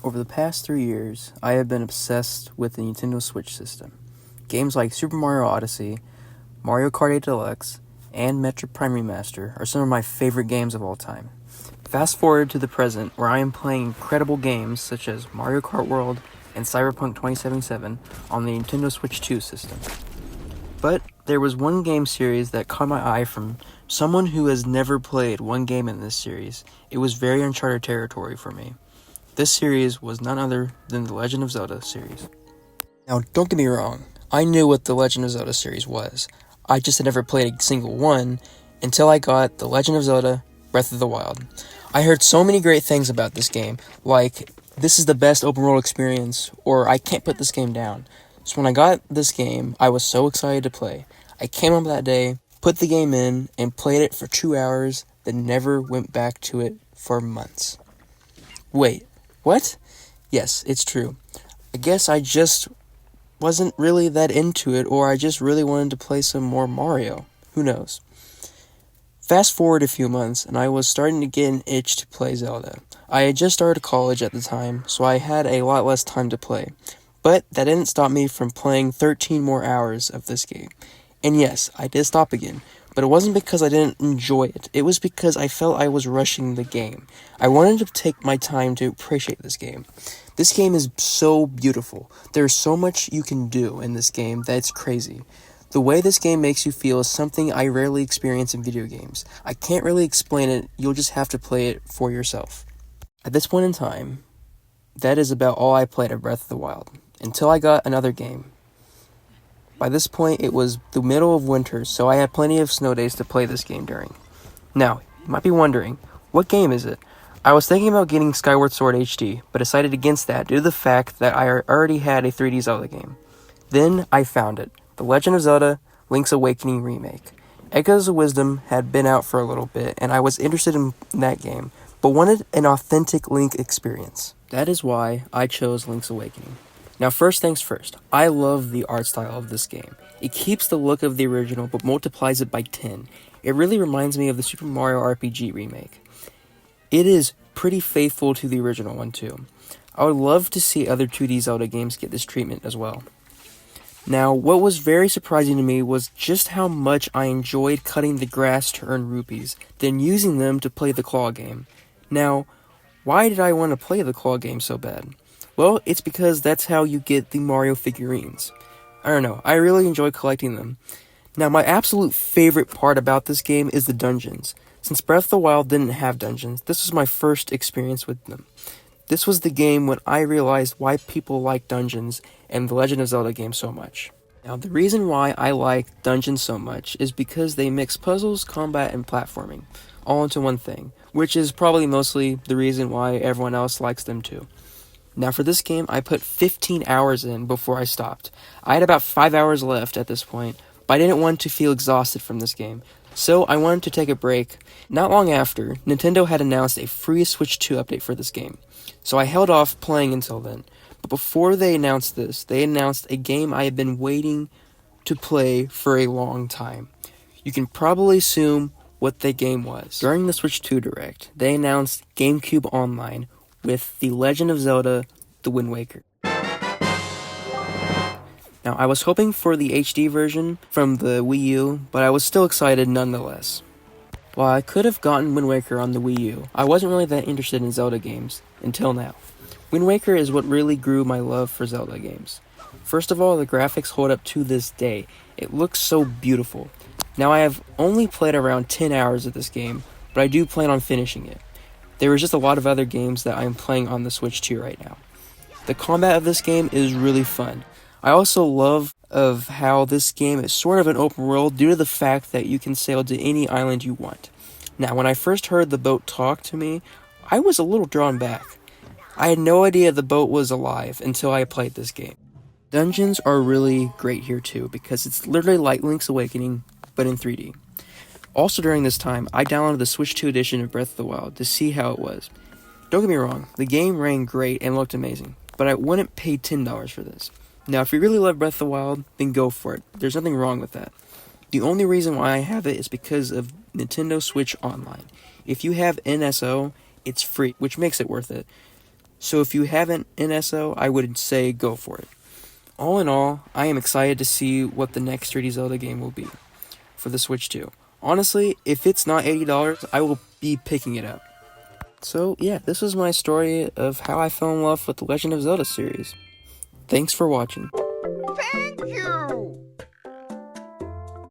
Over the past 3 years, I have been obsessed with the Nintendo Switch system. Games like Super Mario Odyssey, Mario Kart 8 Deluxe, and Metroid Prime Remaster are some of my favorite games of all time. Fast forward to the present, where I am playing incredible games such as Mario Kart World and Cyberpunk 2077 on the Nintendo Switch 2 system. But there was one game series that caught my eye from someone who has never played one game in this series. It was very uncharted territory for me. This series was none other than the Legend of Zelda series. Now, don't get me wrong, I knew what the Legend of Zelda series was. I just had never played a single one until I got The Legend of Zelda Breath of the Wild. I heard so many great things about this game, like, this is the best open world experience, or I can't put this game down. So when I got this game, I was so excited to play. I came up that day, put the game in, and played it for 2 hours, then never went back to it for months. Wait, what? Yes, it's true. I guess I just wasn't really that into it, or I just really wanted to play some more Mario. Who knows? Fast forward a few months, and I was starting to get an itch to play Zelda. I had just started college at the time, so I had a lot less time to play. But that didn't stop me from playing 13 more hours of this game. And yes, I did stop again, but it wasn't because I didn't enjoy it. It was because I felt I was rushing the game. I wanted to take my time to appreciate this game. This game is so beautiful. There's so much you can do in this game that it's crazy. The way this game makes you feel is something I rarely experience in video games. I can't really explain it, you'll just have to play it for yourself. At this point in time, that is about all I played of Breath of the Wild, until I got another game. By this point, it was the middle of winter, so I had plenty of snow days to play this game during. Now, you might be wondering, what game is it? I was thinking about getting Skyward Sword HD, but decided against that due to the fact that I already had a 3D Zelda game. Then I found it, The Legend of Zelda Link's Awakening Remake. Echoes of Wisdom had been out for a little bit, and I was interested in that game, but wanted an authentic Link experience. That is why I chose Link's Awakening. Now, first things first, I love the art style of this game. It keeps the look of the original, but multiplies it by 10. It really reminds me of the Super Mario RPG remake. It is pretty faithful to the original one, too. I would love to see other 2D Zelda games get this treatment as well. Now, what was very surprising to me was just how much I enjoyed cutting the grass to earn rupees, then using them to play the claw game. Now, why did I want to play the claw game so bad? Well, it's because that's how you get the Mario figurines. I don't know, I really enjoy collecting them. Now, my absolute favorite part about this game is the dungeons. Since Breath of the Wild didn't have dungeons, this was my first experience with them. This was the game when I realized why people like dungeons and the Legend of Zelda game so much. Now, the reason why I like dungeons so much is because they mix puzzles, combat, and platforming all into one thing, which is probably mostly the reason why everyone else likes them too. Now, for this game, I put 15 hours in before I stopped. I had about 5 hours left at this point, but I didn't want to feel exhausted from this game, so I wanted to take a break. Not long after, Nintendo had announced a free Switch 2 update for this game, so I held off playing until then. But before they announced this, they announced a game I had been waiting to play for a long time. You can probably assume what the game was. During the Switch 2 Direct, they announced GameCube Online, with The Legend of Zelda, The Wind Waker. Now, I was hoping for the HD version from the Wii U, but I was still excited nonetheless. While I could have gotten Wind Waker on the Wii U, I wasn't really that interested in Zelda games, until now. Wind Waker is what really grew my love for Zelda games. First of all, the graphics hold up to this day. It looks so beautiful. Now, I have only played around 10 hours of this game, but I do plan on finishing it. There is just a lot of other games that I am playing on the Switch 2 right now. The combat of this game is really fun. I also love of how this game is sort of an open world due to the fact that you can sail to any island you want. Now, when I first heard the boat talk to me, I was a little drawn back. I had no idea the boat was alive until I played this game. Dungeons are really great here too, because it's literally like Link's Awakening, but in 3D. Also during this time, I downloaded the Switch 2 edition of Breath of the Wild to see how it was. Don't get me wrong, the game ran great and looked amazing, but I wouldn't pay $10 for this. Now, if you really love Breath of the Wild, then go for it. There's nothing wrong with that. The only reason why I have it is because of Nintendo Switch Online. If you have NSO, it's free, which makes it worth it. So if you haven't NSO, I would say go for it. All in all, I am excited to see what the next 3D Zelda game will be for the Switch 2. Honestly, if it's not $80, I will be picking it up. So yeah, this was my story of how I fell in love with the Legend of Zelda series. Thanks for watching. Thank you!